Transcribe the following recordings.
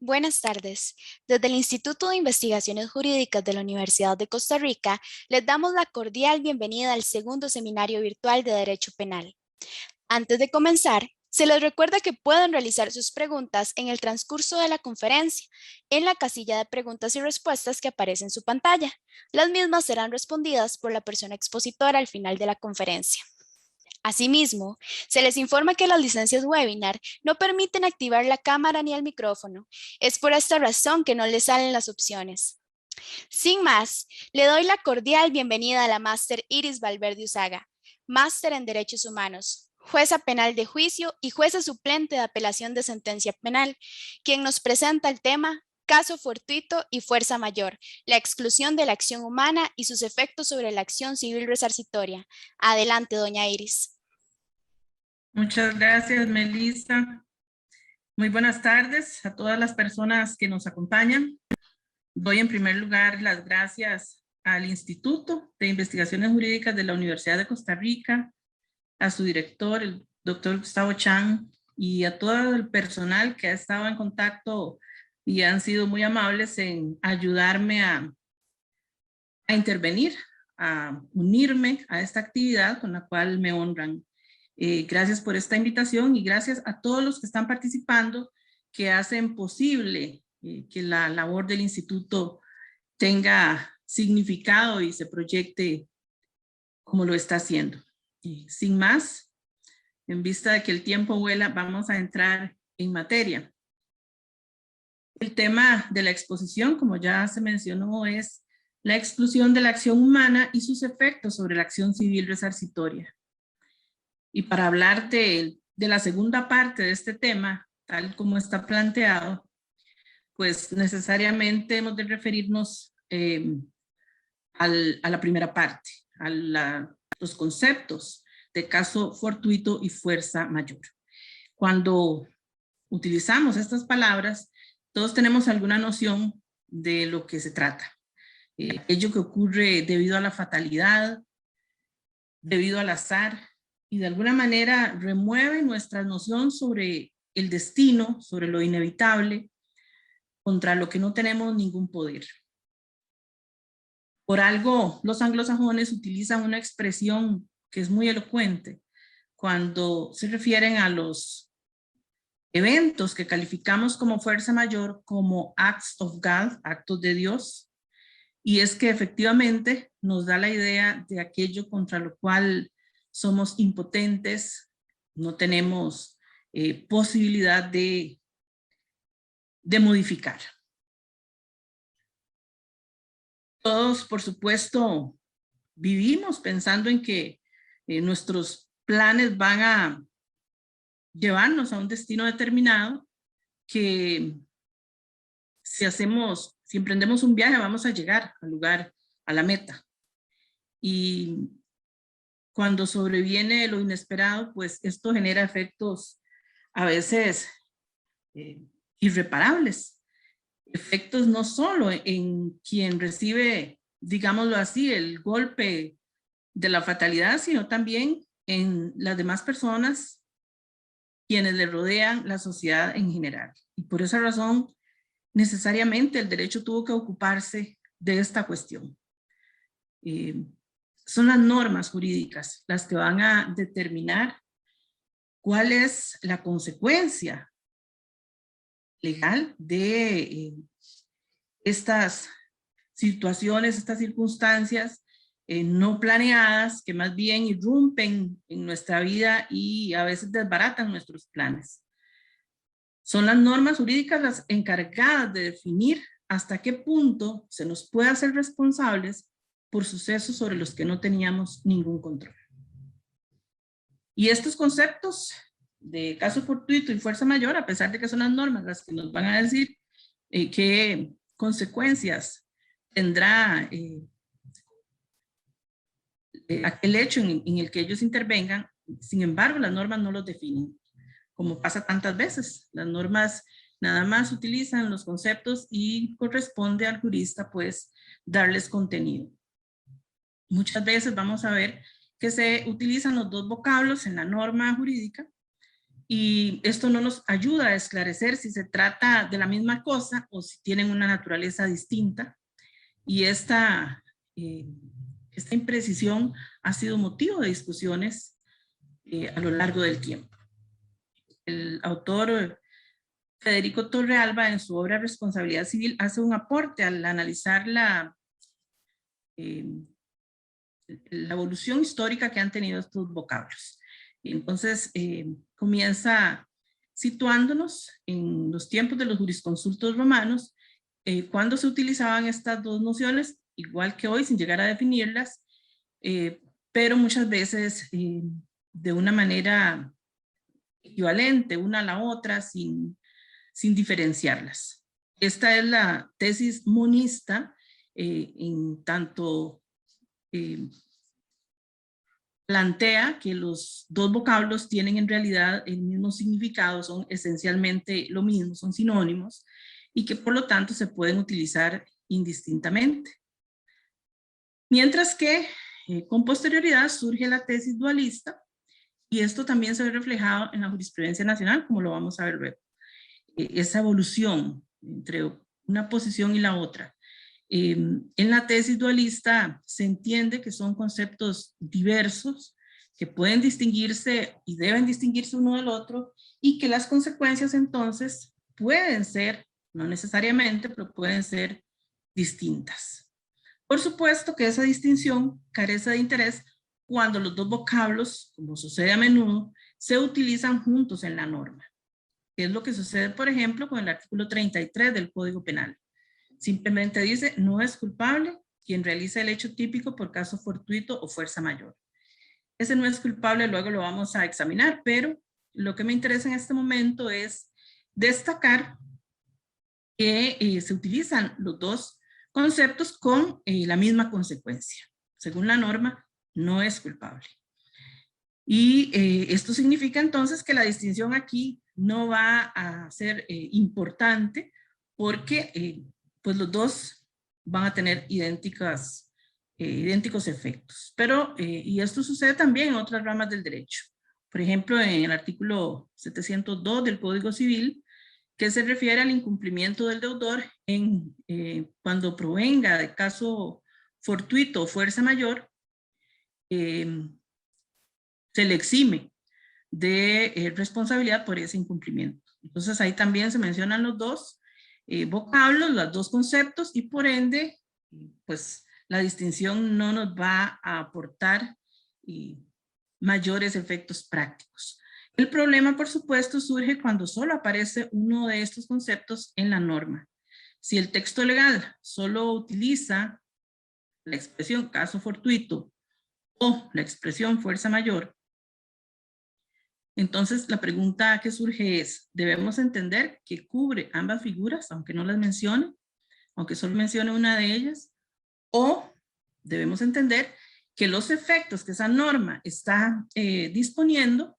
Buenas tardes. Desde el Instituto de Investigaciones Jurídicas de la Universidad de Costa Rica, les damos la cordial bienvenida al segundo seminario virtual de Derecho Penal. Antes de comenzar, se les recuerda que pueden realizar sus preguntas en el transcurso de la conferencia, en la casilla de preguntas y respuestas que aparece en su pantalla. Las mismas serán respondidas por la persona expositora al final de la conferencia. Asimismo, se les informa que las licencias webinar no permiten activar la cámara ni el micrófono. Es por esta razón que no les salen las opciones. Sin más, le doy la cordial bienvenida a la máster Iris Valverde Usaga, máster en Derechos Humanos, jueza penal de juicio y jueza suplente de apelación de sentencia penal, quien nos presenta el tema Caso fortuito y fuerza mayor, la exclusión de la acción humana y sus efectos sobre la acción civil resarcitoria. Adelante, doña Iris. Muchas gracias, Melissa. Muy buenas tardes a todas las personas que nos acompañan. Doy en primer lugar las gracias al Instituto de Investigaciones Jurídicas de la Universidad de Costa Rica, a su director, el doctor Gustavo Chan, y a todo el personal que ha estado en contacto y han sido muy amables en ayudarme a intervenir, a unirme a esta actividad con la cual me honran. Gracias por esta invitación y gracias a todos los que están participando, que hacen posible que la labor del instituto tenga significado y se proyecte como lo está haciendo. Sin más, en vista de que el tiempo vuela, vamos a entrar en materia. El tema de la exposición, como ya se mencionó, es la exclusión de la acción humana y sus efectos sobre la acción civil resarcitoria. Y para hablar de la segunda parte de este tema, tal como está planteado, pues necesariamente hemos de referirnos a la primera parte, a los conceptos de caso fortuito y fuerza mayor. Cuando utilizamos estas palabras, todos tenemos alguna noción de lo que se trata. Aquello que ocurre debido a la fatalidad, debido al azar, y de alguna manera remueve nuestra noción sobre el destino, sobre lo inevitable, contra lo que no tenemos ningún poder. Por algo, los anglosajones utilizan una expresión que es muy elocuente cuando se refieren a los eventos que calificamos como fuerza mayor como acts of God, actos de Dios, y es que efectivamente nos da la idea de aquello contra lo cual somos impotentes, no tenemos posibilidad de modificar. Todos, por supuesto, vivimos pensando en que nuestros planes van a llevarnos a un destino determinado, que si emprendemos un viaje vamos a llegar al lugar, a la meta. Y cuando sobreviene lo inesperado, pues esto genera efectos a veces irreparables. Efectos no solo en quien recibe, digámoslo así, el golpe de la fatalidad, sino también en las demás personas, quienes le rodean, la sociedad en general. Y por esa razón, necesariamente el derecho tuvo que ocuparse de esta cuestión. Son las normas jurídicas las que van a determinar cuál es la consecuencia legal de estas situaciones, estas circunstancias no planeadas que más bien irrumpen en nuestra vida y a veces desbaratan nuestros planes. Son las normas jurídicas las encargadas de definir hasta qué punto se nos puede hacer responsables por sucesos sobre los que no teníamos ningún control. Y estos conceptos de caso fortuito y fuerza mayor, a pesar de que son las normas las que nos van a decir qué consecuencias tendrá aquel hecho en el que ellos intervengan, sin embargo, las normas no los definen, como pasa tantas veces. Las normas nada más utilizan los conceptos y corresponde al jurista, pues, darles contenido. Muchas veces vamos a ver que se utilizan los dos vocablos en la norma jurídica, y esto no nos ayuda a esclarecer si se trata de la misma cosa o si tienen una naturaleza distinta. Y esta imprecisión ha sido motivo de discusiones a lo largo del tiempo. El autor Federico Torrealba, en su obra Responsabilidad Civil, hace un aporte al analizar la evolución histórica que han tenido estos vocablos. Entonces, comienza situándonos en los tiempos de los jurisconsultos romanos, cuando se utilizaban estas dos nociones, igual que hoy, sin llegar a definirlas, pero muchas veces de una manera equivalente una a la otra, sin diferenciarlas. Esta es la tesis monista, en tanto plantea que los dos vocablos tienen en realidad el mismo significado, son esencialmente lo mismo, son sinónimos, y que por lo tanto se pueden utilizar indistintamente. Mientras que con posterioridad surge la tesis dualista, y esto también se ve reflejado en la jurisprudencia nacional, como lo vamos a ver luego. Esa evolución entre una posición y la otra. En la tesis dualista se entiende que son conceptos diversos, que pueden distinguirse y deben distinguirse uno del otro, y que las consecuencias entonces pueden ser, no necesariamente, pero pueden ser distintas. Por supuesto que esa distinción carece de interés cuando los dos vocablos, como sucede a menudo, se utilizan juntos en la norma. Que es lo que sucede, por ejemplo, con el artículo 33 del Código Penal. Simplemente dice, no es culpable quien realiza el hecho típico por caso fortuito o fuerza mayor. Ese no es culpable, luego lo vamos a examinar, pero lo que me interesa en este momento es destacar que se utilizan los dos conceptos con la misma consecuencia. Según la norma, no es culpable. Y esto significa entonces que la distinción aquí no va a ser importante porque pues los dos van a tener idénticos efectos. Pero, y esto sucede también en otras ramas del derecho. Por ejemplo, en el artículo 702 del Código Civil, que se refiere al incumplimiento del deudor cuando provenga de caso fortuito o fuerza mayor, se le exime de responsabilidad por ese incumplimiento. Entonces ahí también se mencionan los dos vocablos, los dos conceptos, y por ende, pues la distinción no nos va a aportar mayores efectos prácticos. El problema, por supuesto, surge cuando solo aparece uno de estos conceptos en la norma. Si el texto legal solo utiliza la expresión caso fortuito o la expresión fuerza mayor, entonces la pregunta que surge es, ¿debemos entender que cubre ambas figuras, aunque no las mencione, aunque solo mencione una de ellas? ¿O debemos entender que los efectos que esa norma está disponiendo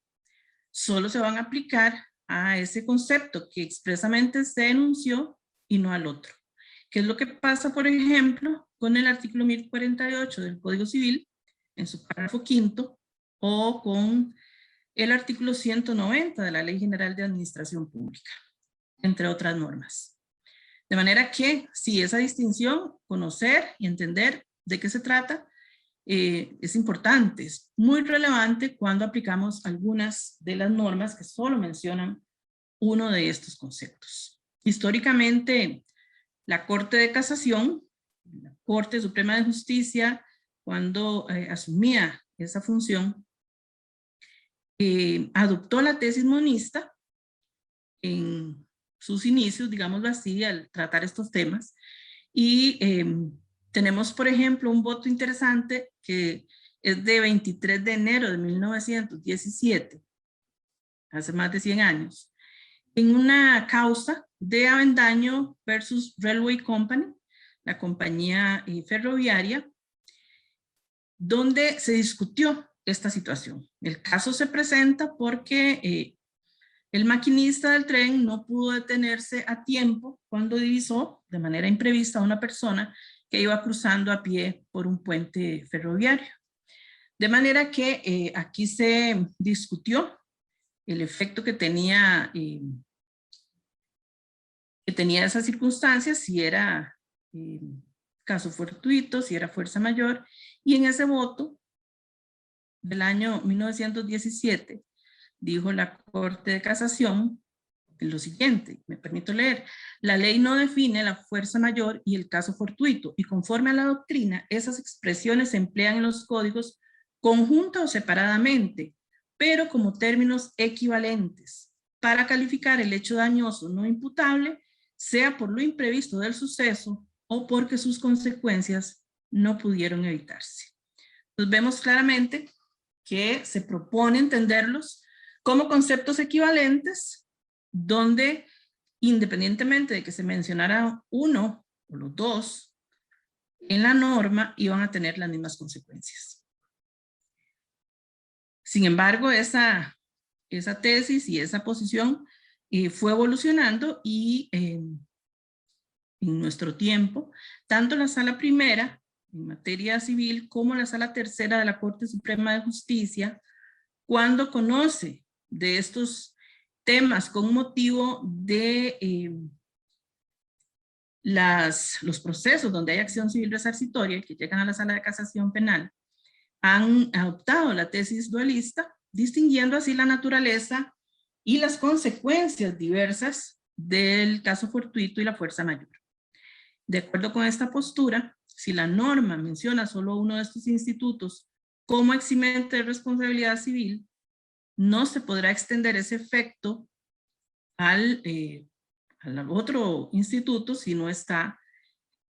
solo se van a aplicar a ese concepto que expresamente se enunció y no al otro? ¿Qué es lo que pasa, por ejemplo, con el artículo 1048 del Código Civil, en su párrafo quinto, o con el artículo 190 de la Ley General de Administración Pública, entre otras normas? De manera que, si esa distinción, conocer y entender de qué se trata, es importante, es muy relevante cuando aplicamos algunas de las normas que solo mencionan uno de estos conceptos. Históricamente, la Corte de Casación, la Corte Suprema de Justicia, cuando asumía esa función, adoptó la tesis monista en sus inicios, digámoslo así, al tratar estos temas. Y tenemos, por ejemplo, un voto interesante que es de 23 de enero de 1917, hace más de 100 años, en una causa de Avendaño versus Railway Company, la compañía ferroviaria, donde se discutió esta situación. El caso se presenta porque el maquinista del tren no pudo detenerse a tiempo cuando divisó de manera imprevista a una persona que iba cruzando a pie por un puente ferroviario. De manera que aquí se discutió el efecto que tenía esas circunstancias, si era caso fortuito, si era fuerza mayor, y en ese voto del año 1917 dijo la Corte de Casación lo siguiente, me permito leer: la ley no define la fuerza mayor y el caso fortuito, y conforme a la doctrina, esas expresiones se emplean en los códigos conjunta o separadamente, pero como términos equivalentes, para calificar el hecho dañoso no imputable, sea por lo imprevisto del suceso o porque sus consecuencias no pudieron evitarse. Entonces vemos claramente que se propone entenderlos como conceptos equivalentes, donde independientemente de que se mencionara uno o los dos, en la norma iban a tener las mismas consecuencias. Sin embargo, esa tesis y esa posición fue evolucionando y en nuestro tiempo, tanto la Sala Primera en materia civil como la Sala Tercera de la Corte Suprema de Justicia, cuando conoce de estos temas con motivo de los procesos donde hay acción civil resarcitoria que llegan a la Sala de Casación Penal, han adoptado la tesis dualista, distinguiendo así la naturaleza y las consecuencias diversas del caso fortuito y la fuerza mayor. De acuerdo con esta postura, si la norma menciona solo uno de estos institutos como eximente de responsabilidad civil, no se podrá extender ese efecto al otro instituto si no está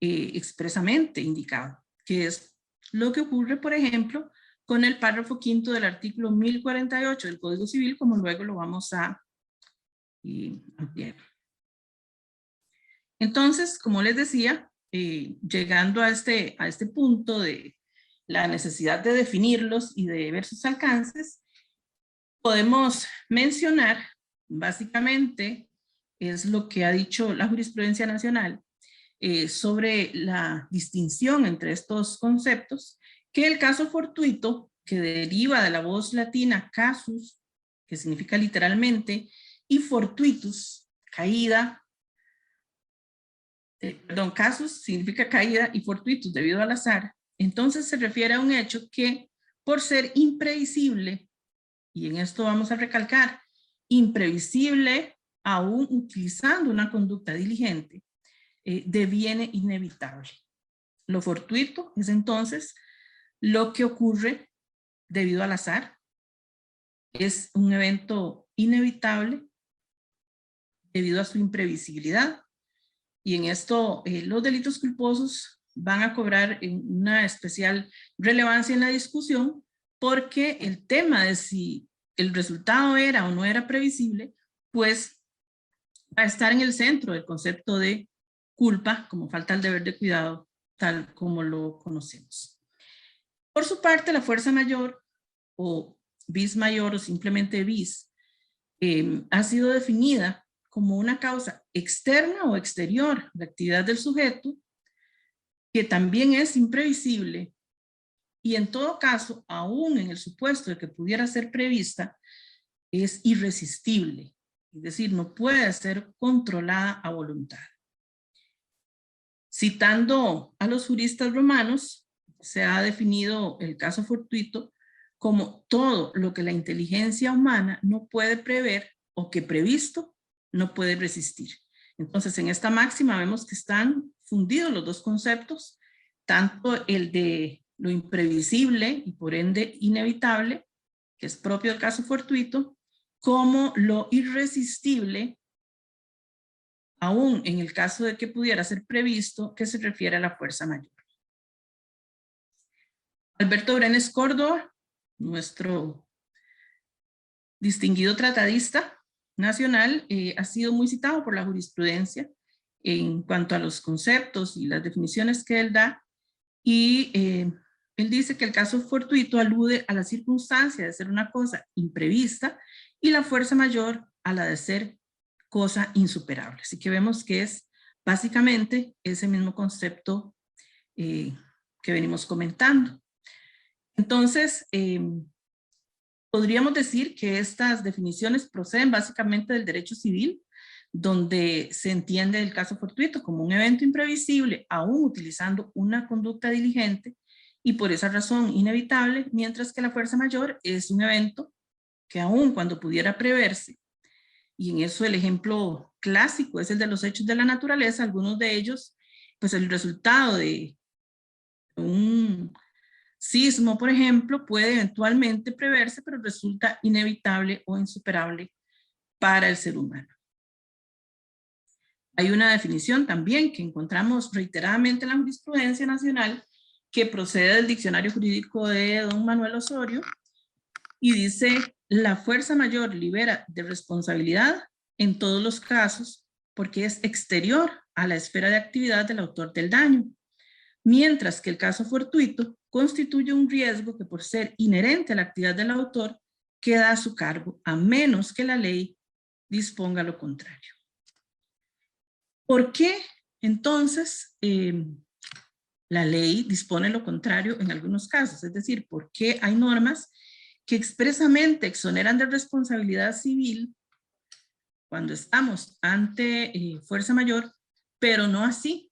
expresamente indicado, que es lo que ocurre, por ejemplo, con el párrafo quinto del artículo 1048 del Código Civil, como luego lo vamos a ampliar. Entonces, como les decía, llegando a este punto de la necesidad de definirlos y de ver sus alcances, podemos mencionar, básicamente, es lo que ha dicho la jurisprudencia nacional sobre la distinción entre estos conceptos, que el caso fortuito, que deriva de la voz latina casus, que significa literalmente, y fortuitus, caída, casus significa caída y fortuitus debido al azar, entonces se refiere a un hecho que, por ser imprevisible, y en esto vamos a recalcar, imprevisible aún utilizando una conducta diligente, deviene inevitable. Lo fortuito es entonces lo que ocurre debido al azar, es un evento inevitable debido a su imprevisibilidad, y en esto los delitos culposos van a cobrar una especial relevancia en la discusión, porque el tema de si el resultado era o no era previsible, pues va a estar en el centro del concepto de culpa, como falta el deber de cuidado, tal como lo conocemos. Por su parte, la fuerza mayor, o vis mayor, o simplemente vis, ha sido definida como una causa externa o exterior a la actividad del sujeto, que también es imprevisible, y en todo caso, aún en el supuesto de que pudiera ser prevista, es irresistible, es decir, no puede ser controlada a voluntad. Citando a los juristas romanos, se ha definido el caso fortuito como todo lo que la inteligencia humana no puede prever o que previsto no puede resistir. Entonces, en esta máxima vemos que están fundidos los dos conceptos, tanto el de lo imprevisible y por ende inevitable, que es propio del caso fortuito, como lo irresistible, aún en el caso de que pudiera ser previsto, que se refiere a la fuerza mayor. Alberto Brenes Córdoba, nuestro distinguido tratadista nacional, ha sido muy citado por la jurisprudencia en cuanto a los conceptos y las definiciones que él da, y él dice que el caso fortuito alude a la circunstancia de ser una cosa imprevista y la fuerza mayor a la de ser cosa insuperable. Así que vemos que es básicamente ese mismo concepto que venimos comentando. Entonces, Podríamos decir que estas definiciones proceden básicamente del derecho civil, donde se entiende el caso fortuito como un evento imprevisible, aún utilizando una conducta diligente, y por esa razón inevitable, mientras que la fuerza mayor es un evento que aún cuando pudiera preverse, y en eso el ejemplo clásico es el de los hechos de la naturaleza, algunos de ellos, pues el resultado de un sismo, por ejemplo, puede eventualmente preverse, pero resulta inevitable o insuperable para el ser humano. Hay una definición también que encontramos reiteradamente en la jurisprudencia nacional que procede del diccionario jurídico de don Manuel Osorio y dice: la fuerza mayor libera de responsabilidad en todos los casos porque es exterior a la esfera de actividad del autor del daño, mientras que el caso fortuito constituye un riesgo que, por ser inherente a la actividad del autor, queda a su cargo, a menos que la ley disponga lo contrario. ¿Por qué entonces la ley dispone lo contrario en algunos casos? Es decir, ¿por qué hay normas que expresamente exoneran de responsabilidad civil cuando estamos ante fuerza mayor, pero no así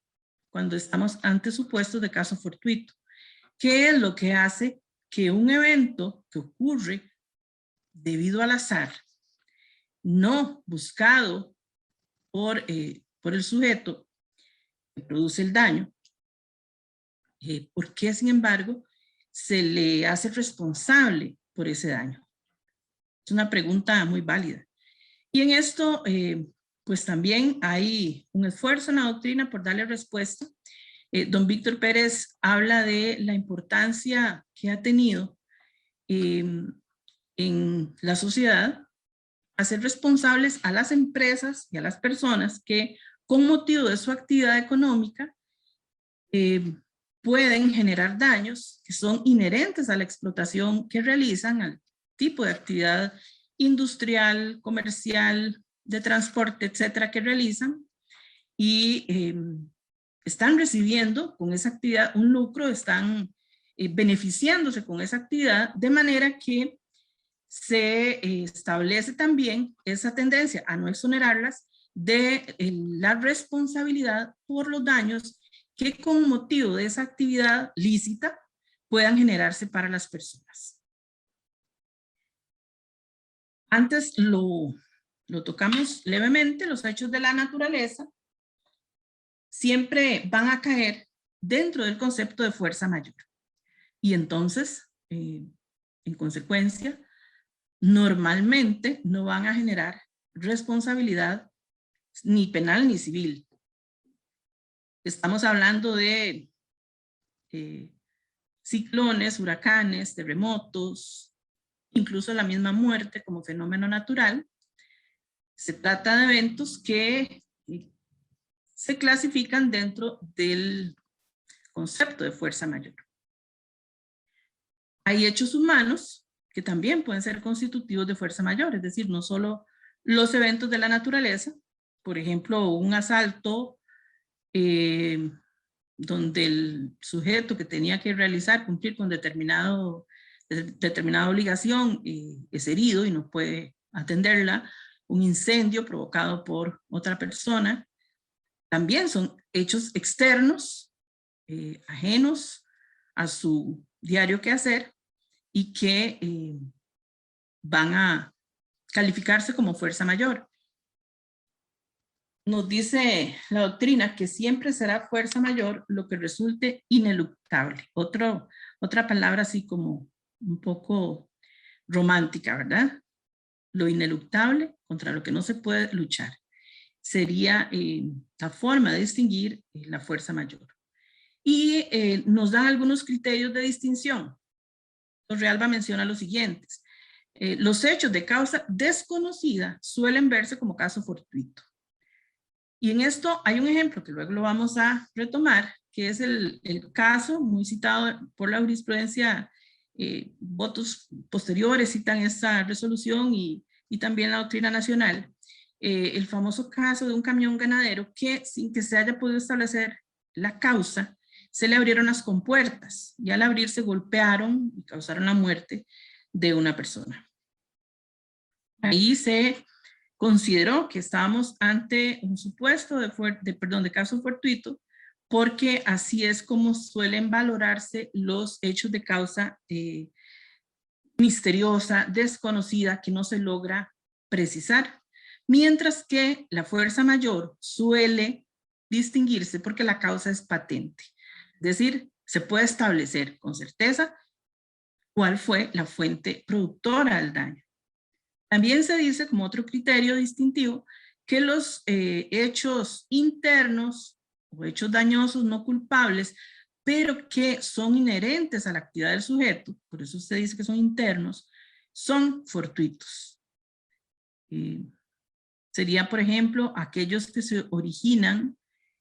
cuando estamos ante supuestos de caso fortuito? ¿Qué es lo que hace que un evento que ocurre debido al azar, no buscado por el sujeto que produce el daño, por qué, sin embargo, se le hace responsable por ese daño? Es una pregunta muy válida. Y en esto, pues también hay un esfuerzo en la doctrina por darle respuesta. Don Víctor Pérez habla de la importancia que ha tenido en la sociedad hacer responsables a las empresas y a las personas que, con motivo de su actividad económica, pueden generar daños que son inherentes a la explotación que realizan, al tipo de actividad industrial, comercial, de transporte, etcétera, que realizan, y están recibiendo con esa actividad un lucro, están beneficiándose con esa actividad, de manera que se establece también esa tendencia a no exonerarlas de la responsabilidad por los daños que con motivo de esa actividad lícita puedan generarse para las personas. Antes lo tocamos levemente, los hechos de la naturaleza siempre van a caer dentro del concepto de fuerza mayor. Y entonces, en consecuencia, normalmente no van a generar responsabilidad ni penal ni civil. Estamos hablando de ciclones, huracanes, terremotos, incluso la misma muerte como fenómeno natural. Se trata de eventos que se clasifican dentro del concepto de fuerza mayor. Hay hechos humanos que también pueden ser constitutivos de fuerza mayor, es decir, no solo los eventos de la naturaleza, por ejemplo, un asalto donde el sujeto que tenía que cumplir con determinada obligación es herido y no puede atenderla, un incendio provocado por otra persona, también son hechos externos, ajenos a su diario quehacer y que van a calificarse como fuerza mayor. Nos dice la doctrina que siempre será fuerza mayor lo que resulte ineluctable. Otra palabra así como un poco romántica, ¿verdad? Lo ineluctable contra lo que no se puede luchar. Sería la forma de distinguir la fuerza mayor. Y nos dan algunos criterios de distinción. Torrealba menciona los siguientes. Los hechos de causa desconocida suelen verse como caso fortuito. Y en esto hay un ejemplo que luego lo vamos a retomar, que es el caso muy citado por la jurisprudencia, votos posteriores citan esta resolución y también la doctrina nacional, el famoso caso de un camión ganadero que sin que se haya podido establecer la causa, se le abrieron las compuertas y al abrirse golpearon y causaron la muerte de una persona. Ahí se consideró que estábamos ante un supuesto de caso fortuito, porque así es como suelen valorarse los hechos de causa misteriosa, desconocida, que no se logra precisar. Mientras que la fuerza mayor suele distinguirse porque la causa es patente. Es decir, se puede establecer con certeza cuál fue la fuente productora del daño. También se dice como otro criterio distintivo que los hechos internos o hechos dañosos no culpables, pero que son inherentes a la actividad del sujeto, por eso se dice que son internos, son fortuitos. Sería, por ejemplo, aquellos que se originan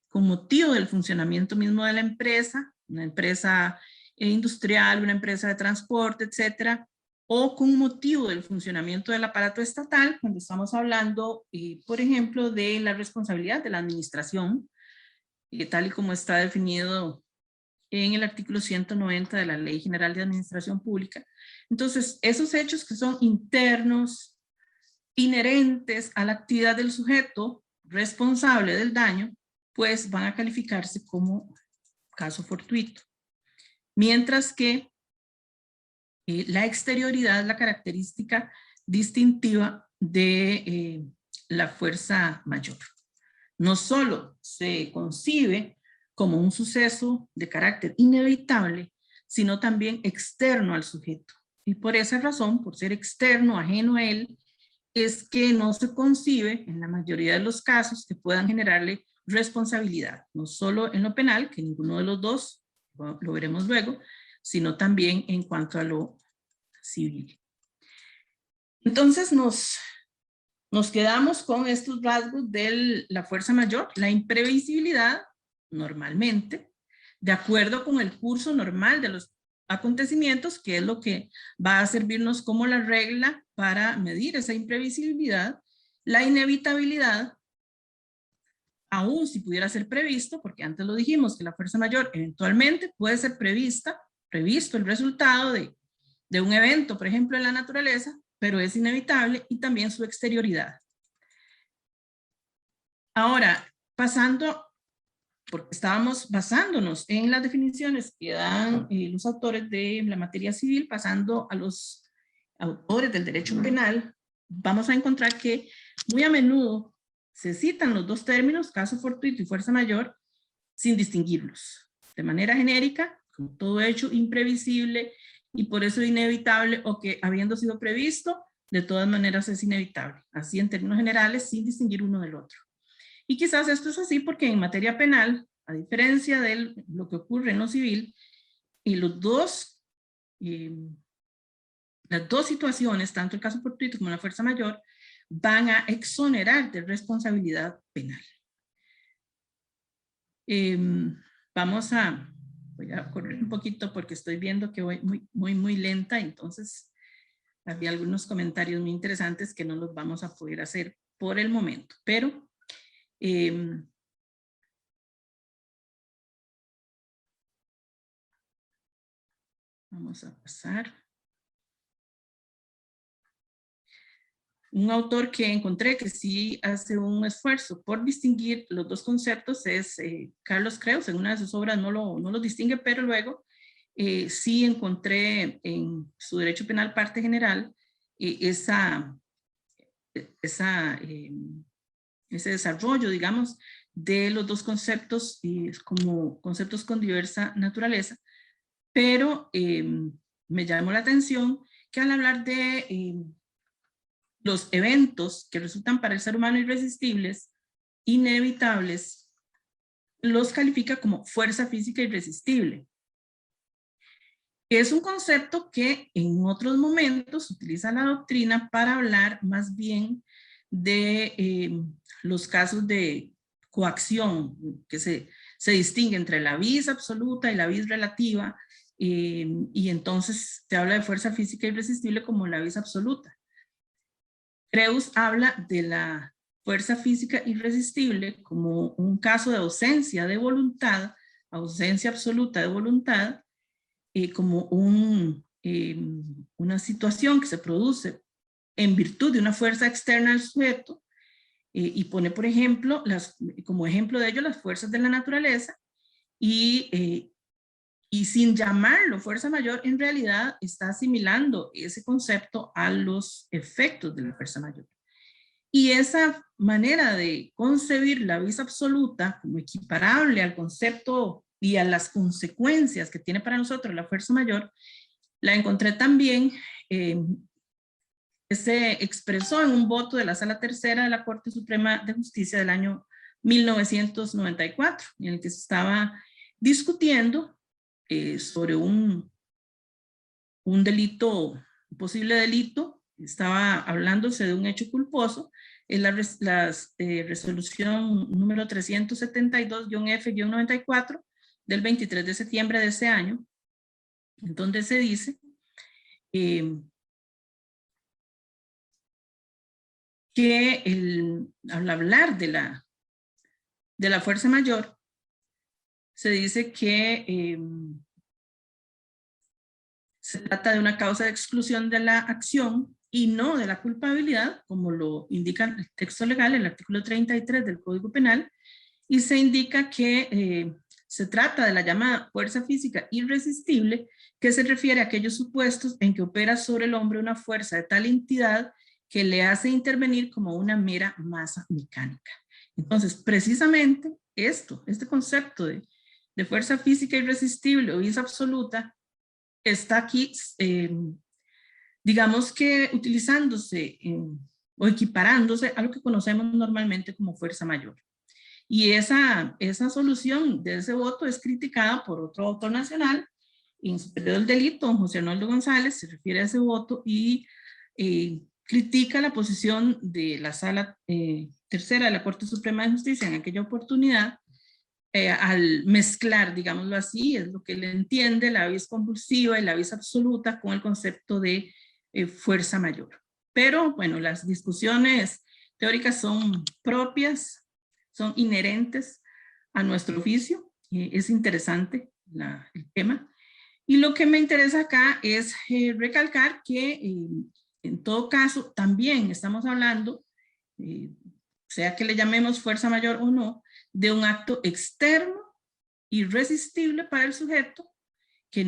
con motivo del funcionamiento mismo de la empresa, una empresa industrial, una empresa de transporte, etcétera, o con motivo del funcionamiento del aparato estatal, cuando estamos hablando, por ejemplo, de la responsabilidad de la administración, tal y como está definido en el artículo 190 de la Ley General de Administración Pública. Entonces, esos hechos que son internos, inherentes a la actividad del sujeto responsable del daño, pues van a calificarse como caso fortuito. Mientras que la exterioridad es la característica distintiva de la fuerza mayor. No solo se concibe como un suceso de carácter inevitable, sino también externo al sujeto. Y por esa razón, por ser externo, ajeno a él, es que no se concibe en la mayoría de los casos que puedan generarle responsabilidad, no solo en lo penal, que ninguno de los dos, lo veremos luego, sino también en cuanto a lo civil. Entonces nos quedamos con estos rasgos de la fuerza mayor, la imprevisibilidad, normalmente, de acuerdo con el curso normal de los acontecimientos, que es lo que va a servirnos como la regla para medir esa imprevisibilidad, la inevitabilidad, aún si pudiera ser previsto, porque antes lo dijimos que la fuerza mayor eventualmente puede ser previsto el resultado de un evento, por ejemplo, en la naturaleza, pero es inevitable, y también su exterioridad. Ahora, pasando, porque estábamos basándonos en las definiciones que dan los autores de la materia civil, pasando a los autores del derecho penal, vamos a encontrar que muy a menudo se citan los dos términos, caso fortuito y fuerza mayor, sin distinguirlos. De manera genérica, como todo hecho imprevisible y por eso inevitable, o que habiendo sido previsto, de todas maneras es inevitable. Así en términos generales, sin distinguir uno del otro. Y quizás esto es así porque en materia penal, a diferencia de lo que ocurre en lo civil, y las dos situaciones, tanto el caso fortuito como la fuerza mayor, van a exonerar de responsabilidad penal. Voy a correr un poquito porque estoy viendo que voy muy lenta, entonces había algunos comentarios muy interesantes que no los vamos a poder hacer por el momento, pero vamos a pasar. Un autor que encontré que sí hace un esfuerzo por distinguir los dos conceptos es Carlos Creus. En una de sus obras no lo distingue, pero luego sí encontré en su Derecho Penal Parte General ese desarrollo, digamos, de los dos conceptos como conceptos con diversa naturaleza, pero me llamó la atención que al hablar de los eventos que resultan para el ser humano irresistibles, inevitables, los califica como fuerza física irresistible. Es un concepto que en otros momentos utiliza la doctrina para hablar más bien de los casos de coacción, que se distingue entre la vis absoluta y la vis relativa, y entonces se habla de fuerza física irresistible como la vis absoluta. Creus habla de la fuerza física irresistible como un caso de ausencia de voluntad, ausencia absoluta de voluntad, como una situación que se produce en virtud de una fuerza externa al sujeto, y pone, por ejemplo, como ejemplo de ello, las fuerzas de la naturaleza, y sin llamarlo fuerza mayor, en realidad está asimilando ese concepto a los efectos de la fuerza mayor. Y esa manera de concebir la vis absoluta como equiparable al concepto y a las consecuencias que tiene para nosotros la fuerza mayor, la encontré también, se expresó en un voto de la Sala Tercera de la Corte Suprema de Justicia del año 1994, en el que se estaba discutiendo sobre un delito, un posible delito. Estaba hablándose de un hecho culposo. Es la resolución número 372-F-94 del 23 de septiembre de ese año, en donde se dice que al hablar de la fuerza mayor, se dice que se trata de una causa de exclusión de la acción y no de la culpabilidad, como lo indica el texto legal, el artículo 33 del Código Penal, y se indica que se trata de la llamada fuerza física irresistible, que se refiere a aquellos supuestos en que opera sobre el hombre una fuerza de tal entidad que le hace intervenir como una mera masa mecánica. Entonces, precisamente este concepto de fuerza física irresistible o vis absoluta está aquí, digamos que utilizándose o equiparándose a lo que conocemos normalmente como fuerza mayor. Y esa solución de ese voto es criticada por otro autor nacional, en superior del delito, don José Arnoldo González, se refiere a ese voto y critica la posición de la Sala Tercera de la Corte Suprema de Justicia en aquella oportunidad, al mezclar, digámoslo así, es lo que él entiende, la vis convulsiva y la vis absoluta con el concepto de fuerza mayor. Pero bueno, las discusiones teóricas son propias, son inherentes a nuestro oficio, es interesante el tema. Y lo que me interesa acá es recalcar que en todo caso también estamos hablando, sea que le llamemos fuerza mayor o no, de un acto externo, irresistible para el sujeto, que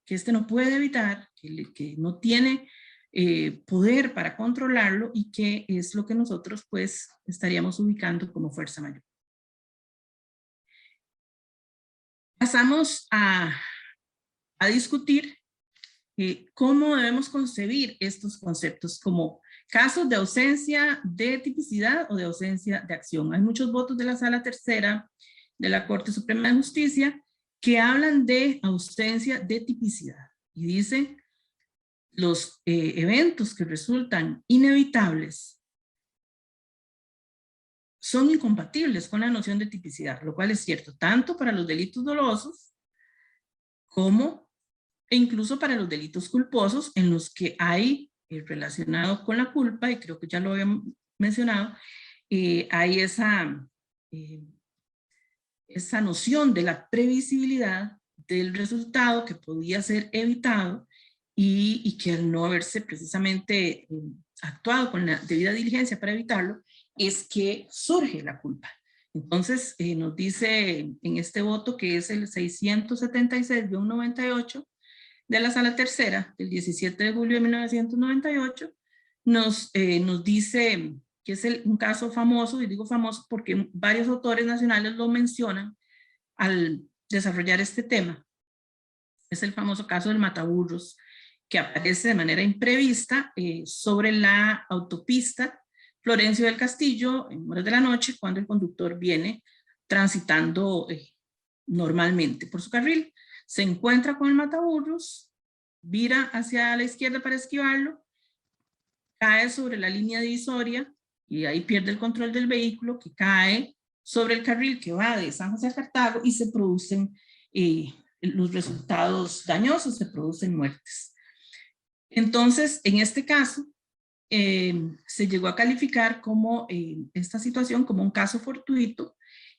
este no puede evitar, que no tiene poder para controlarlo y que es lo que nosotros pues estaríamos ubicando como fuerza mayor. Pasamos a discutir cómo debemos concebir estos conceptos como casos de ausencia de tipicidad o de ausencia de acción. Hay muchos votos de la Sala Tercera de la Corte Suprema de Justicia que hablan de ausencia de tipicidad y dicen los eventos que resultan inevitables son incompatibles con la noción de tipicidad, lo cual es cierto tanto para los delitos dolosos como incluso para los delitos culposos en los que hay relacionado con la culpa, y creo que ya lo había mencionado, hay esa noción de la previsibilidad del resultado que podía ser evitado y que al no haberse precisamente actuado con la debida diligencia para evitarlo, es que surge la culpa. Entonces nos dice en este voto, que es el 676-98 de la Sala Tercera del 17 de julio de 1998, nos dice que es un caso famoso, y digo famoso porque varios autores nacionales lo mencionan al desarrollar este tema. Es el famoso caso del Mataburros, que aparece de manera imprevista sobre la autopista Florencio del Castillo en horas de la noche, cuando el conductor viene transitando normalmente por su carril. Se encuentra con el Mataburros, vira hacia la izquierda para esquivarlo, cae sobre la línea divisoria y ahí pierde el control del vehículo, que cae sobre el carril que va de San José a Cartago, y se producen los resultados dañosos, se producen muertes. Entonces, en este caso, se llegó a calificar como esta situación como un caso fortuito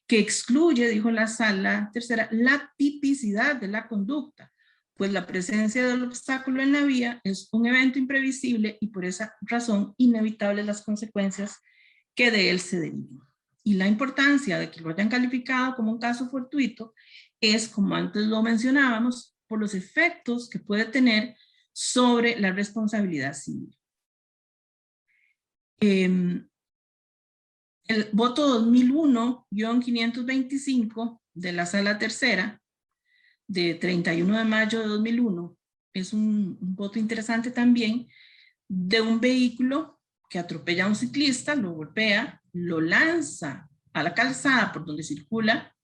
que excluye, dijo la Sala Tercera, la tipicidad de la conducta, pues la presencia del obstáculo en la vía es un evento imprevisible y por esa razón inevitables las consecuencias que de él se derivan. Y la importancia de que lo hayan calificado como un caso fortuito es, como antes lo mencionábamos, por los efectos que puede tener sobre la responsabilidad civil. El voto 2001-525 de la Sala Tercera de 31 de mayo de 2001 es un voto interesante también de un vehículo que atropella a un ciclista, lo golpea, lo lanza a la calzada por donde circula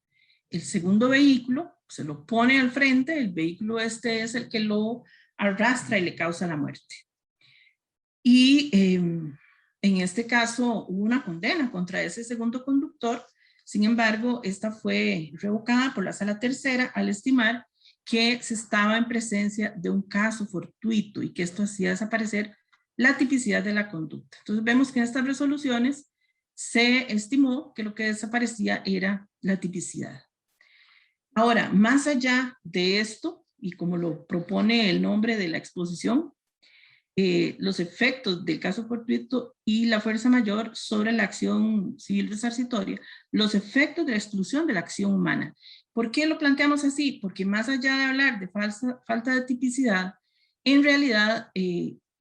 el segundo vehículo, se lo pone al frente, el vehículo este es el que lo arrastra y le causa la muerte. Y en este caso hubo una condena contra ese segundo conductor. Sin embargo, esta fue revocada por la Sala Tercera al estimar que se estaba en presencia de un caso fortuito y que esto hacía desaparecer la tipicidad de la conducta. Entonces vemos que en estas resoluciones se estimó que lo que desaparecía era la tipicidad. Ahora, más allá de esto, y como lo propone el nombre de la exposición, los efectos del caso fortuito y la fuerza mayor sobre la acción civil resarcitoria, los efectos de la exclusión de la acción humana. ¿Por qué lo planteamos así? Porque más allá de hablar de falta de tipicidad, en realidad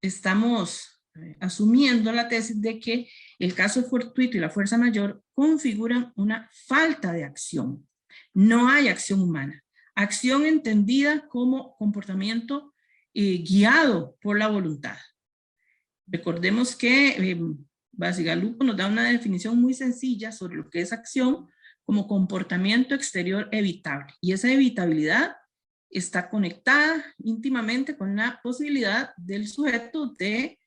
estamos asumiendo la tesis de que el caso fortuito y la fuerza mayor configuran una falta de acción. No hay acción humana. Acción entendida como comportamiento guiado por la voluntad. Recordemos que Bacigalupo nos da una definición muy sencilla sobre lo que es acción como comportamiento exterior evitable. Y esa evitabilidad está conectada íntimamente con la posibilidad del sujeto de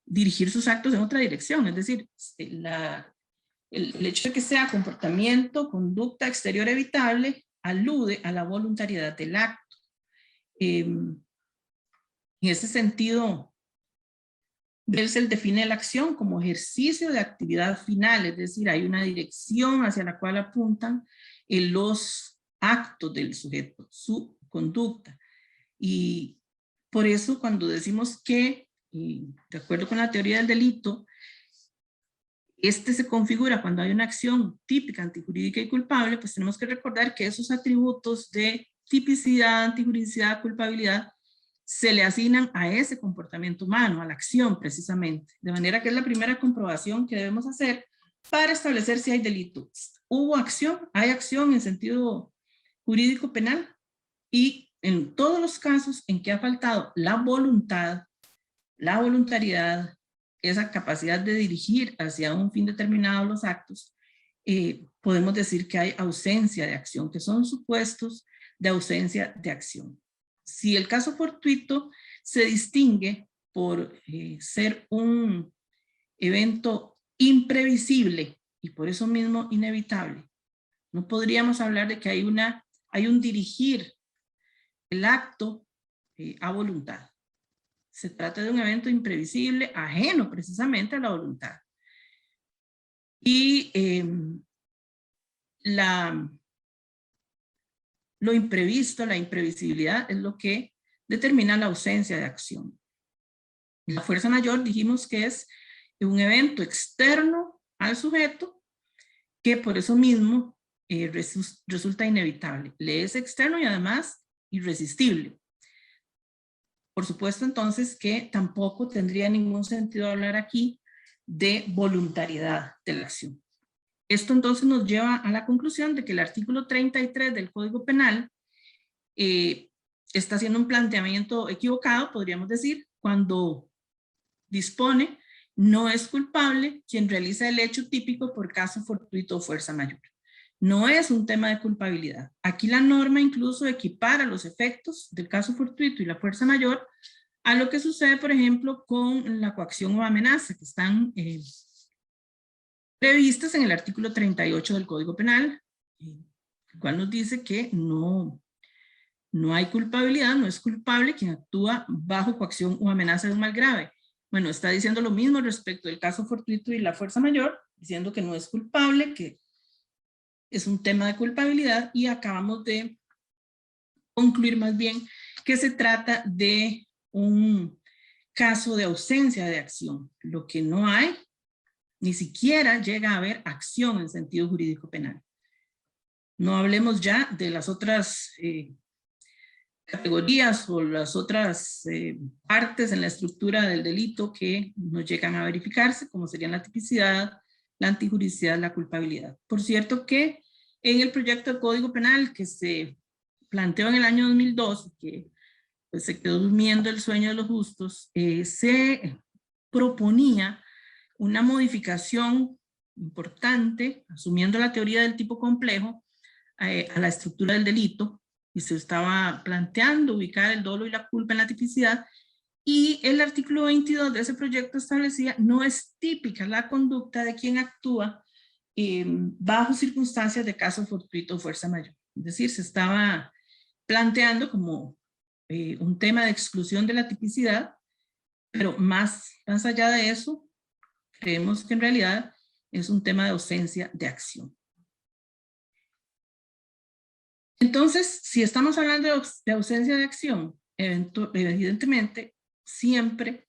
dirigir sus actos en otra dirección. Es decir, el hecho de que sea comportamiento, conducta exterior evitable, alude a la voluntariedad del acto. En ese sentido, Belsel define la acción como ejercicio de actividad final, es decir, hay una dirección hacia la cual apuntan los actos del sujeto, su conducta. Y por eso cuando decimos que, de acuerdo con la teoría del delito, este se configura cuando hay una acción típica, antijurídica y culpable, pues tenemos que recordar que esos atributos de tipicidad, antijuridicidad, culpabilidad, se le asignan a ese comportamiento humano, a la acción precisamente. De manera que es la primera comprobación que debemos hacer para establecer si hay delito. ¿Hubo acción? ¿Hay acción en sentido jurídico penal? Y en todos los casos en que ha faltado la voluntad, la voluntariedad, esa capacidad de dirigir hacia un fin determinado los actos, podemos decir que hay ausencia de acción, que son supuestos de ausencia de acción. Si el caso fortuito se distingue por ser un evento imprevisible y por eso mismo inevitable, no podríamos hablar de que hay un dirigir el acto a voluntad. Se trata de un evento imprevisible, ajeno precisamente a la voluntad. Y lo imprevisto, la imprevisibilidad es lo que determina la ausencia de acción. La fuerza mayor dijimos que es un evento externo al sujeto que por eso mismo resulta inevitable. Le es externo y además irresistible. Por supuesto entonces que tampoco tendría ningún sentido hablar aquí de voluntariedad de la acción. Esto entonces nos lleva a la conclusión de que el artículo 33 del Código Penal está haciendo un planteamiento equivocado, podríamos decir, cuando dispone no es culpable quien realiza el hecho típico por caso fortuito o fuerza mayor. No es un tema de culpabilidad. Aquí la norma incluso equipara los efectos del caso fortuito y la fuerza mayor a lo que sucede, por ejemplo, con la coacción o amenaza, que están previstas en el artículo 38 del Código Penal, el cual nos dice que no hay culpabilidad, no es culpable quien actúa bajo coacción o amenaza de un mal grave. Bueno, está diciendo lo mismo respecto del caso fortuito y la fuerza mayor, diciendo que no es culpable, que es un tema de culpabilidad, y acabamos de concluir más bien que se trata de un caso de ausencia de acción. Lo que no hay, ni siquiera llega a haber acción en sentido jurídico penal. No hablemos ya de las otras categorías o las otras partes en la estructura del delito que no llegan a verificarse, como serían la tipicidad, la antijuridicidad, la culpabilidad. Por cierto que en el proyecto de Código Penal que se planteó en el año 2002, que pues, se quedó durmiendo el sueño de los justos, se proponía una modificación importante, asumiendo la teoría del tipo complejo, a la estructura del delito, y se estaba planteando ubicar el dolo y la culpa en la tipicidad, y el artículo 22 de ese proyecto establecía: no es típica la conducta de quien actúa bajo circunstancias de caso fortuito o fuerza mayor. Es decir, se estaba planteando como un tema de exclusión de la tipicidad, pero más allá de eso, creemos que en realidad es un tema de ausencia de acción. Entonces, si estamos hablando de ausencia de acción, evidentemente, siempre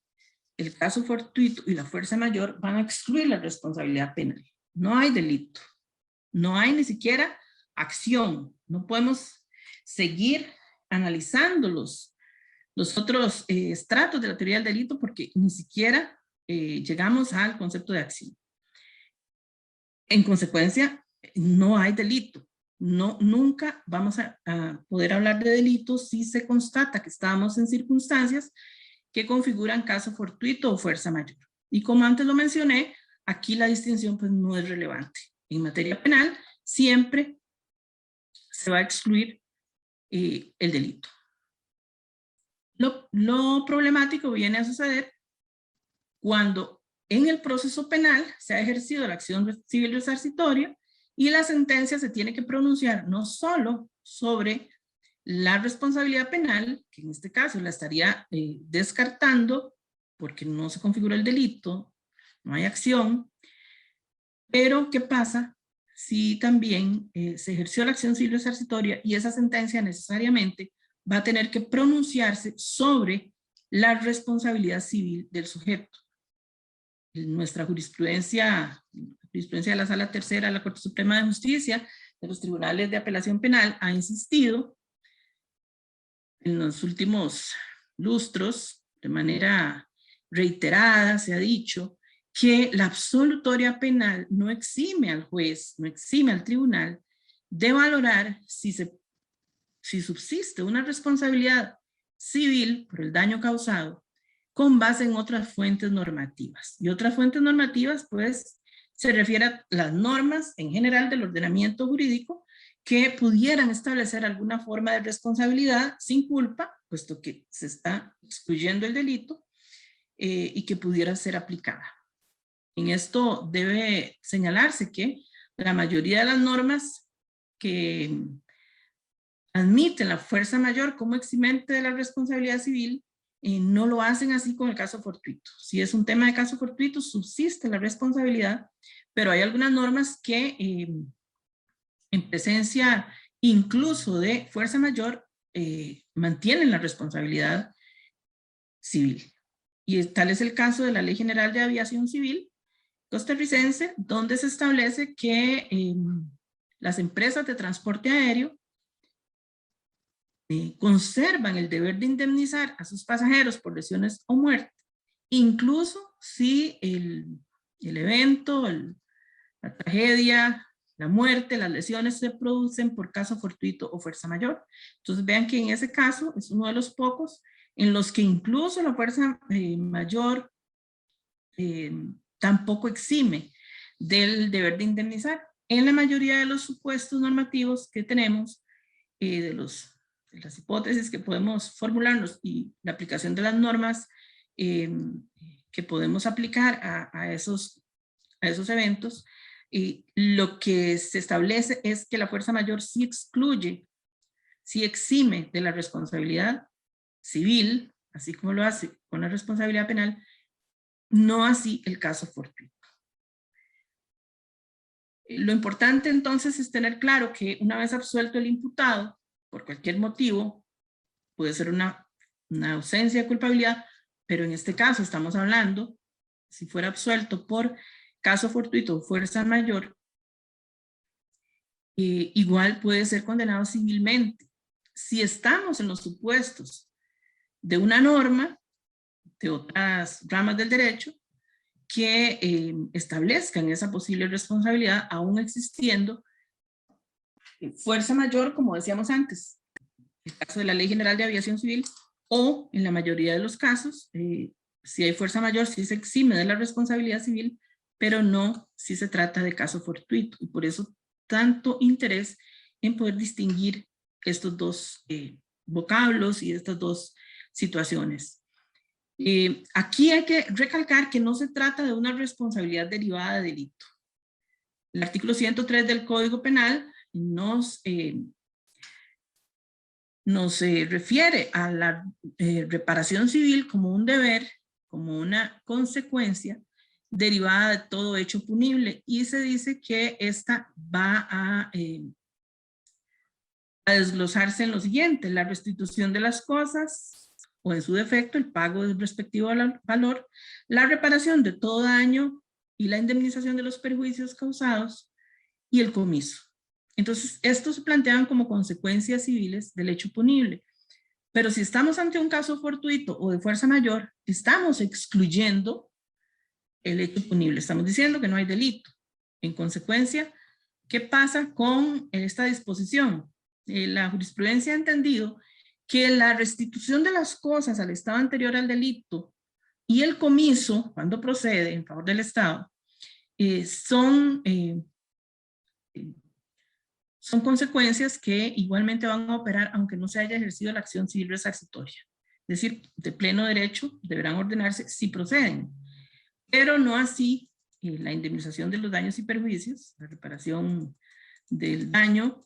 el caso fortuito y la fuerza mayor van a excluir la responsabilidad penal. No hay delito, no hay ni siquiera acción. No podemos seguir analizando los otros estratos de la teoría del delito porque ni siquiera llegamos al concepto de acción. En consecuencia, no hay delito. No, nunca vamos a poder hablar de delito si se constata que estamos en circunstancias que configuran caso fortuito o fuerza mayor. Y como antes lo mencioné, aquí la distinción pues no es relevante. En materia penal siempre se va a excluir el delito. Lo problemático viene a suceder cuando en el proceso penal se ha ejercido la acción civil resarcitoria y la sentencia se tiene que pronunciar no solo sobre la responsabilidad penal, que en este caso la estaría descartando porque no se configura el delito, no hay acción, pero ¿qué pasa si también se ejerció la acción civil resarcitoria y esa sentencia necesariamente va a tener que pronunciarse sobre la responsabilidad civil del sujeto? En nuestra jurisprudencia de la Sala Tercera de la Corte Suprema de Justicia, de los tribunales de apelación penal, ha insistido en los últimos lustros, de manera reiterada, se ha dicho que la absolutoria penal no exime al juez, no exime al tribunal de valorar si subsiste una responsabilidad civil por el daño causado con base en otras fuentes normativas. Y otras fuentes normativas, pues, se refiere a las normas en general del ordenamiento jurídico que pudieran establecer alguna forma de responsabilidad sin culpa, puesto que se está excluyendo el delito, y que pudiera ser aplicada. En esto debe señalarse que la mayoría de las normas que admiten la fuerza mayor como eximente de la responsabilidad civil no lo hacen así con el caso fortuito. Si es un tema de caso fortuito, subsiste la responsabilidad, pero hay algunas normas que en presencia incluso de fuerza mayor mantienen la responsabilidad civil. Y tal es el caso de la Ley General de Aviación Civil costarricense, donde se establece que las empresas de transporte aéreo conservan el deber de indemnizar a sus pasajeros por lesiones o muerte, incluso si el evento, la tragedia, la muerte, las lesiones se producen por caso fortuito o fuerza mayor. Entonces vean que en ese caso es uno de los pocos en los que incluso la fuerza mayor tampoco exime del deber de indemnizar. En la mayoría de los supuestos normativos que tenemos, de las hipótesis que podemos formularnos y la aplicación de las normas que podemos aplicar a esos eventos, lo que se establece es que la fuerza mayor sí excluye, sí exime de la responsabilidad civil, así como lo hace con la responsabilidad penal, no así el caso fortuito. Lo importante entonces es tener claro que una vez absuelto el imputado, por cualquier motivo, puede ser una ausencia de culpabilidad, pero en este caso estamos hablando, si fuera absuelto por caso fortuito o fuerza mayor, igual puede ser condenado civilmente. Si estamos en los supuestos de una norma, de otras ramas del derecho, que establezcan esa posible responsabilidad, aún existiendo fuerza mayor, como decíamos antes, el caso de la Ley General de Aviación Civil, o en la mayoría de los casos, si hay fuerza mayor, sí se exime de la responsabilidad civil, pero no si se trata de caso fortuito. Y por eso tanto interés en poder distinguir estos dos vocablos y estas dos situaciones. Aquí hay que recalcar que no se trata de una responsabilidad derivada de delito. El artículo 103 del Código Penal nos refiere a la reparación civil como un deber, como una consecuencia derivada de todo hecho punible, y se dice que esta va a desglosarse en lo siguiente: la restitución de las cosas, o en su defecto el pago del respectivo valor, la reparación de todo daño y la indemnización de los perjuicios causados, y el comiso. Entonces, estos se plantean como consecuencias civiles del hecho punible. Pero si estamos ante un caso fortuito o de fuerza mayor, estamos excluyendo el hecho punible. Estamos diciendo que no hay delito. En consecuencia, ¿qué pasa con esta disposición? La jurisprudencia ha entendido que la restitución de las cosas al estado anterior al delito y el comiso, cuando procede en favor del Estado, son consecuencias que igualmente van a operar aunque no se haya ejercido la acción civil resarcitoria. Es decir, de pleno derecho deberán ordenarse si proceden, pero no así la indemnización de los daños y perjuicios, la reparación del daño,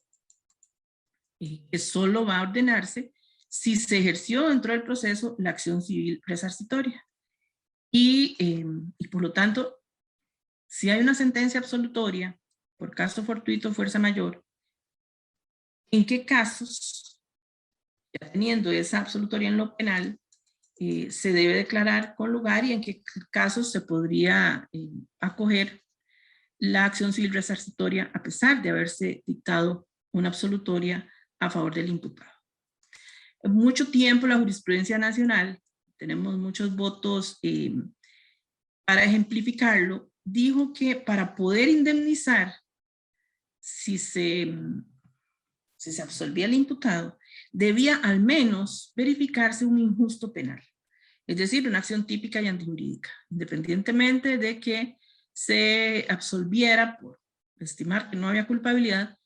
que solo va a ordenarse si se ejerció dentro del proceso la acción civil resarcitoria. Y por lo tanto, si hay una sentencia absolutoria por caso fortuito o fuerza mayor, ¿en qué casos, ya teniendo esa absolutoria en lo penal, se debe declarar con lugar, y en qué casos se podría acoger la acción civil resarcitoria a pesar de haberse dictado una absolutoria a favor del imputado? Mucho tiempo la jurisprudencia nacional, tenemos muchos votos para ejemplificarlo, dijo que para poder indemnizar, si se absolvía el imputado, debía al menos verificarse un injusto penal, es decir, una acción típica y antijurídica, independientemente de que se absolviera por estimar que no había culpabilidad,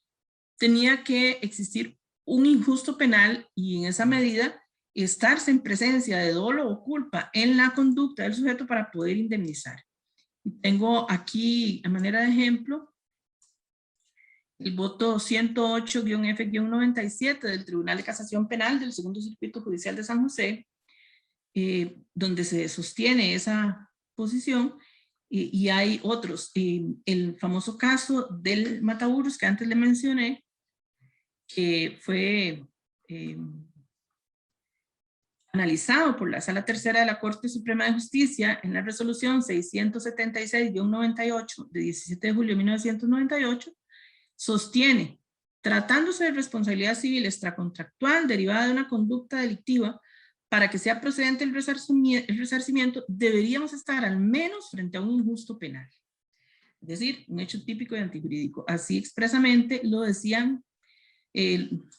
tenía que existir un injusto penal, y en esa medida estarse en presencia de dolo o culpa en la conducta del sujeto para poder indemnizar. Tengo aquí, a manera de ejemplo, el voto 108-F-97 del Tribunal de Casación Penal del Segundo Circuito Judicial de San José, donde se sostiene esa posición, y hay otros. El famoso caso del Mataburros que antes le mencioné, que fue analizado por la Sala Tercera de la Corte Suprema de Justicia en la resolución 676-98 de 17 de julio de 1998, sostiene: tratándose de responsabilidad civil extracontractual derivada de una conducta delictiva, para que sea procedente el resarcimiento, deberíamos estar al menos frente a un injusto penal. Es decir, un hecho típico y antijurídico. Así expresamente lo decían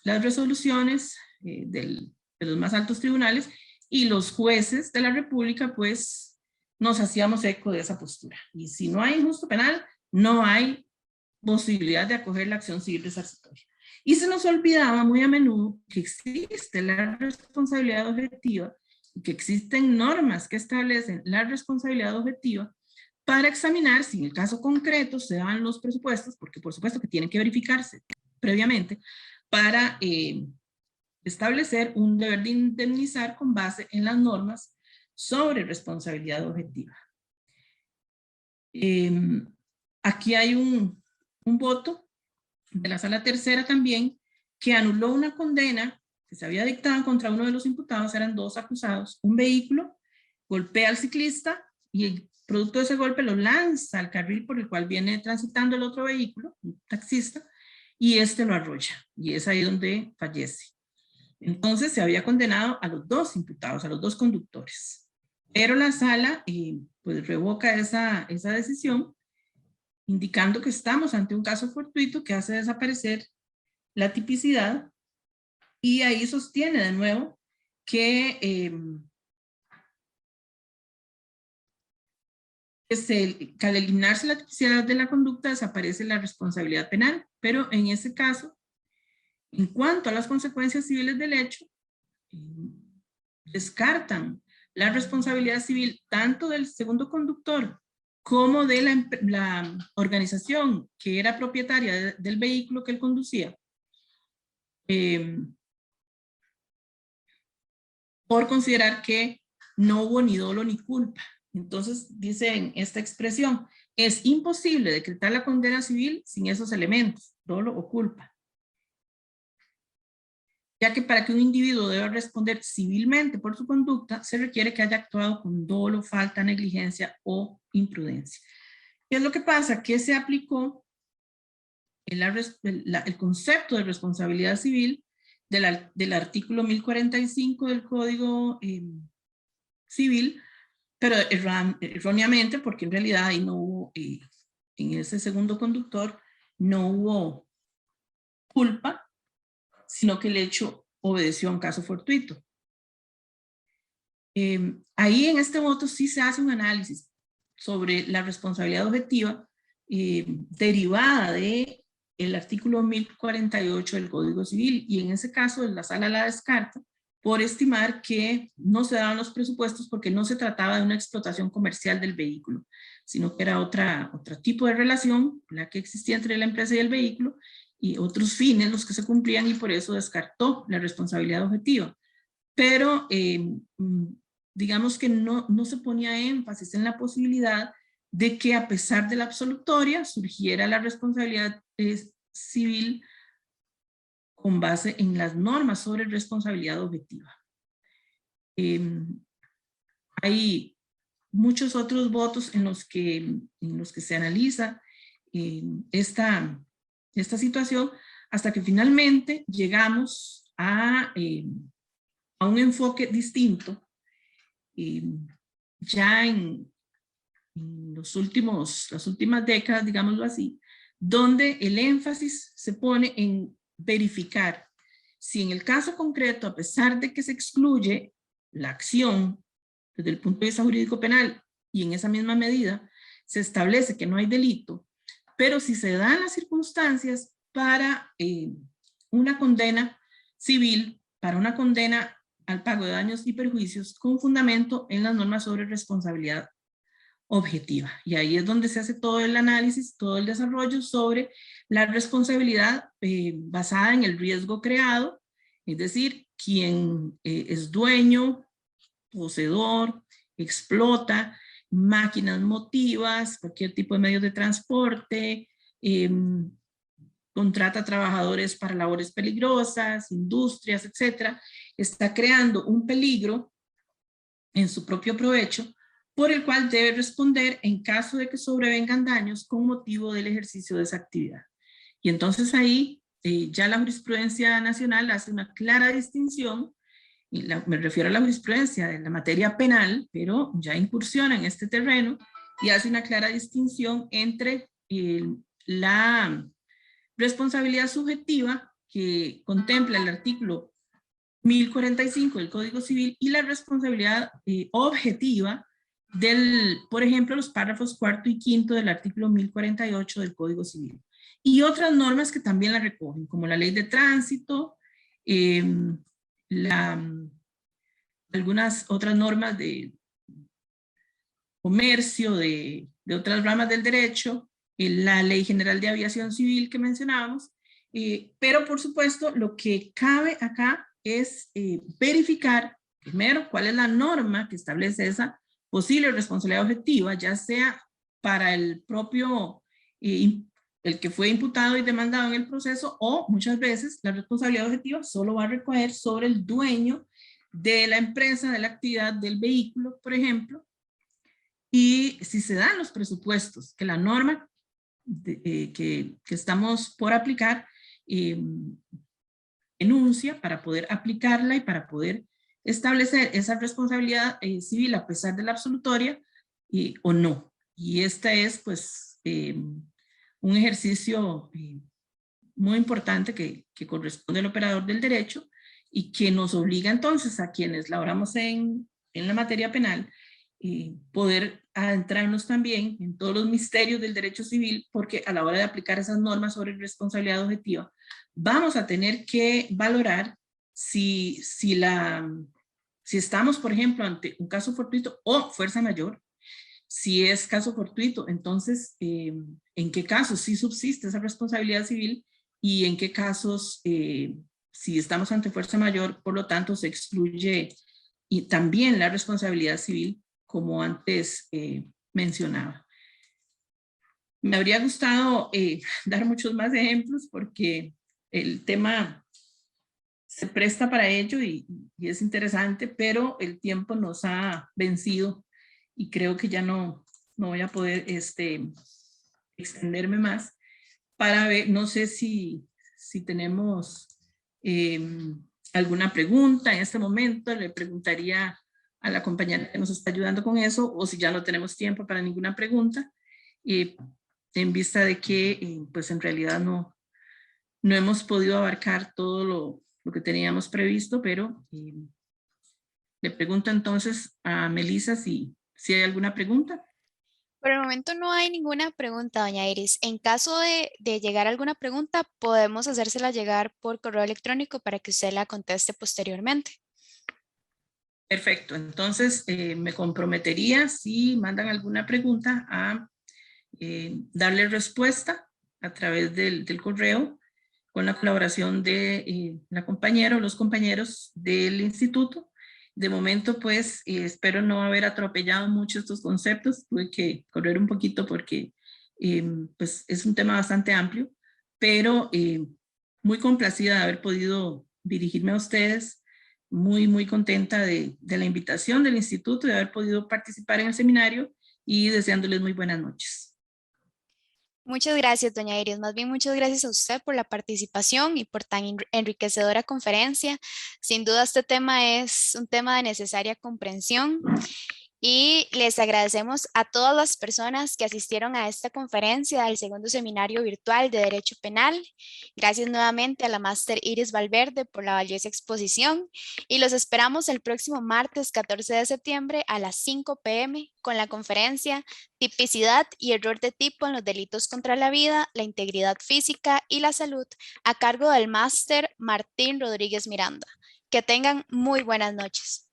las resoluciones de los más altos tribunales, y los jueces de la República pues nos hacíamos eco de esa postura. Y si no hay injusto penal, no hay posibilidad de acoger la acción civil resarcitoria. Y se nos olvidaba muy a menudo que existe la responsabilidad objetiva, y que existen normas que establecen la responsabilidad objetiva para examinar si en el caso concreto se dan los presupuestos, porque por supuesto que tienen que verificarse previamente, para establecer un deber de indemnizar con base en las normas sobre responsabilidad objetiva. Aquí hay un voto de la Sala Tercera también, que anuló una condena que se había dictado contra uno de los imputados, eran 2 acusados. Un vehículo golpea al ciclista y el producto de ese golpe lo lanza al carril por el cual viene transitando el otro vehículo, un taxista, y este lo arrolla. Y es ahí donde fallece. Entonces se había condenado a los 2 imputados, a los 2 conductores. Pero la sala pues revoca esa decisión, indicando que estamos ante un caso fortuito que hace desaparecer la tipicidad, y ahí sostiene de nuevo que al eliminarse la tipicidad de la conducta desaparece la responsabilidad penal, pero en ese caso, en cuanto a las consecuencias civiles del hecho, descartan la responsabilidad civil tanto del segundo conductor como de la organización que era propietaria del vehículo que él conducía, por considerar que no hubo ni dolo ni culpa. Entonces, dicen esta expresión, es imposible decretar la condena civil sin esos elementos, dolo o culpa, ya que para que un individuo deba responder civilmente por su conducta, se requiere que haya actuado con dolo, falta, negligencia o imprudencia. ¿Qué es lo que pasa? Que se aplicó el concepto de responsabilidad civil del artículo 1045 del Código Civil, pero erróneamente, porque en realidad ahí no hubo, en ese segundo conductor, no hubo culpa, sino que el hecho obedeció a un caso fortuito. Ahí en este voto sí se hace un análisis sobre la responsabilidad objetiva derivada del artículo 1048 del Código Civil, y en ese caso la sala la descarta por estimar que no se daban los presupuestos porque no se trataba de una explotación comercial del vehículo, sino que era otro tipo de relación, la que existía entre la empresa y el vehículo, y otros fines los que se cumplían, y por eso descartó la responsabilidad objetiva. Pero digamos que no se ponía énfasis en la posibilidad de que a pesar de la absolutoria surgiera la responsabilidad civil con base en las normas sobre responsabilidad objetiva. Hay muchos otros votos en los que se analiza esta situación, hasta que finalmente llegamos a un enfoque distinto, ya en las últimas décadas, digámoslo así, donde el énfasis se pone en verificar si en el caso concreto, a pesar de que se excluye la acción desde el punto de vista jurídico penal, y en esa misma medida se establece que no hay delito, pero si se dan las circunstancias para una condena civil, para una condena al pago de daños y perjuicios con fundamento en las normas sobre responsabilidad objetiva. Y ahí es donde se hace todo el análisis, todo el desarrollo sobre la responsabilidad basada en el riesgo creado, es decir, quien es dueño, poseedor, explota máquinas motivas, cualquier tipo de medios de transporte, contrata trabajadores para labores peligrosas, industrias, etcétera, está creando un peligro en su propio provecho, por el cual debe responder en caso de que sobrevengan daños con motivo del ejercicio de esa actividad. Y entonces ahí ya la jurisprudencia nacional hace una clara distinción, y me refiero a la jurisprudencia de la materia penal, pero ya incursiona en este terreno y hace una clara distinción entre la responsabilidad subjetiva que contempla el artículo 1045 del Código Civil y la responsabilidad objetiva del, por ejemplo, los párrafos 4 y 5 del artículo 1048 del Código Civil. Y otras normas que también la recogen, como la ley de tránsito, algunas otras normas de comercio, de otras ramas del derecho, la Ley General de Aviación Civil que mencionábamos, pero por supuesto lo que cabe acá es verificar primero cuál es la norma que establece esa posible responsabilidad objetiva, ya sea para el propio el que fue imputado y demandado en el proceso, o muchas veces la responsabilidad objetiva solo va a recaer sobre el dueño de la empresa, de la actividad del vehículo, por ejemplo, y si se dan los presupuestos, que la norma que estamos por aplicar enuncia para poder aplicarla y para poder establecer esa responsabilidad civil a pesar de la absolutoria o no. Y esta es pues un ejercicio muy importante que corresponde al operador del derecho y que nos obliga entonces a quienes laboramos en la materia penal poder adentrarnos también en todos los misterios del derecho civil, porque a la hora de aplicar esas normas sobre responsabilidad objetiva, vamos a tener que valorar si estamos, por ejemplo, ante un caso fortuito o fuerza mayor. Si es caso fortuito, entonces, ¿en qué casos sí subsiste esa responsabilidad civil y en qué casos, si estamos ante fuerza mayor, por lo tanto, se excluye y también la responsabilidad civil, como antes mencionaba? Me habría gustado dar muchos más ejemplos porque el tema se presta para ello y es interesante, pero el tiempo nos ha vencido y creo que ya no voy a poder extenderme más para ver, no sé si tenemos alguna pregunta en este momento. Le preguntaría a la compañera que nos está ayudando con eso, o si ya no tenemos tiempo para ninguna pregunta, en vista de que pues en realidad no hemos podido abarcar todo lo que teníamos previsto, pero le pregunto entonces a Melissa si hay alguna pregunta. Por el momento no hay ninguna pregunta, doña Iris. En caso de llegar alguna pregunta, podemos hacérsela llegar por correo electrónico para que usted la conteste posteriormente. Perfecto, entonces me comprometería, si mandan alguna pregunta, a darle respuesta a través del correo, con la colaboración de la compañera o los compañeros del instituto. De momento, pues, espero no haber atropellado mucho estos conceptos. Tuve que correr un poquito porque pues, es un tema bastante amplio, pero muy complacida de haber podido dirigirme a ustedes, muy contenta de la invitación del instituto, de haber podido participar en el seminario y deseándoles muy buenas noches. Muchas gracias, doña Iris. Más bien, muchas gracias a usted por la participación y por tan enriquecedora conferencia. Sin duda, este tema es un tema de necesaria comprensión. Y les agradecemos a todas las personas que asistieron a esta conferencia del segundo seminario virtual de Derecho Penal. Gracias nuevamente a la Máster Iris Valverde por la valiosa exposición y los esperamos el próximo martes 14 de septiembre a las 5 p.m. con la conferencia Tipicidad y error de tipo en los delitos contra la vida, la integridad física y la salud a cargo del Máster Martín Rodríguez Miranda. Que tengan muy buenas noches.